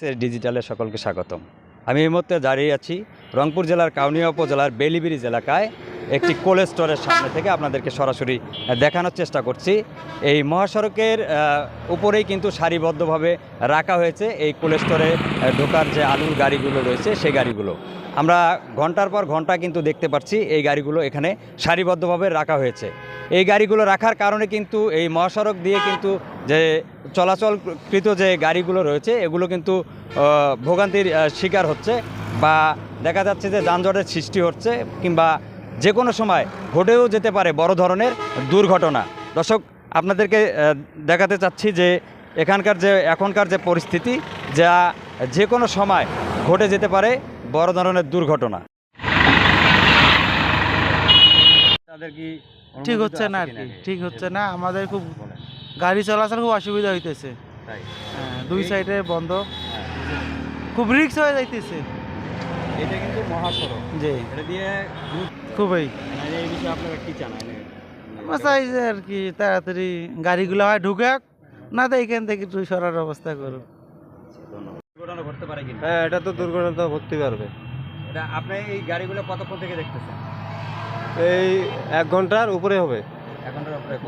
ডিজিটালে সকলকে স্বাগতম। আমি এই মুহূর্তে দাঁড়িয়ে আছি রংপুর জেলার কাউনিয়া উপজেলার বেলিব্রিজ এলাকায় একটি কোল্ড স্টোরের সামনে থেকে আপনাদেরকে সরাসরি দেখানোর চেষ্টা করছি। এই মহাসড়কের উপরেই কিন্তু সারিবদ্ধভাবে রাখা হয়েছে এই কোল্ড স্টোরে ঢোকার যে আলুর গাড়িগুলো রয়েছে সেই গাড়িগুলো। আমরা ঘন্টার পর ঘন্টা কিন্তু দেখতে পাচ্ছি এই গাড়িগুলো এখানে সারিবদ্ধভাবে রাখা হয়েছে। এই গাড়িগুলো রাখার কারণে কিন্তু এই মহাসড়ক দিয়ে কিন্তু যে চলাচলকৃত যে গাড়িগুলো রয়েছে এগুলো কিন্তু ভোগান্তির শিকার হচ্ছে বা দেখা যাচ্ছে যে যানজটের সৃষ্টি হচ্ছে কিংবা যে কোনো সময় ঘটেও যেতে পারে বড় ধরনের দুর্ঘটনা। দর্শক, আপনাদেরকে দেখাতে চাচ্ছি যে এখনকার যে পরিস্থিতি, যা যে কোনো সময় ঘটে যেতে পারে বড় ধরনের দুর্ঘটনা। তাদের কি ঠিক হচ্ছে না আর কি, ঠিক হচ্ছে না। আমাদের খুব গাড়ি চলাচল খুব অসুবিধা হইতেছে। হ্যাঁ, দুই সাইডে বন্ধ, খুব রিস্ক হয়ে যাইতেছে। এটা কিন্তু মহাসড়ক, জি, এটা দিয়ে খুবই এই বিষয়ে আপনারা কি চান? আমরা চাই যে আর কি তাড়াতাড়ি গাড়িগুলো হয় ঢুকাক, না তো এখান থেকে একটু সরার ব্যবস্থা করুক। দুর্ঘটনা ঘটতে পারে কিন্তু। হ্যাঁ, এটা তো দুর্ঘটনা তো ঘটতে পারবে। এটা আপনি এই গাড়িগুলো কতক্ষণ থেকে দেখতেছেন? এই 1 ঘন্টার উপরে হবে। এখন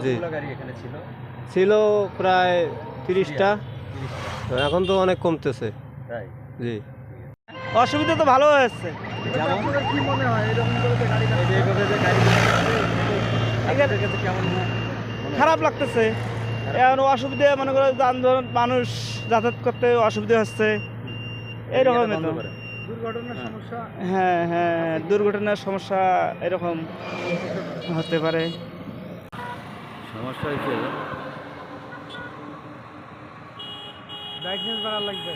জি। কতগুলো গাড়ি এখানে ছিল? ছিল প্রায় 30টা, এখন তো অনেক কমতেছে। তাই? জি, অসুবিধা তো ভালো হয়েছে। যেমন কি মনে হয় এরকম করে গাড়ি এই যে এইভাবে যে গাড়িগুলো আপনাদের কাছে কেমন মনে হয়? খারাপ লাগতেছে। এখন অসুবিধা, মনে করো যানবাহন মানুষ যাতায়াত করতে অসুবিধা হচ্ছে, এইরকম বন্ধ তো। করে। দুর্ঘটনার সমস্যা, হ্যাঁ হ্যাঁ, দুর্ঘটনার সমস্যা এরকম হতে পারে। সমস্যা হয়েছে ব্রাইটনেস বাড়ার লাগবে।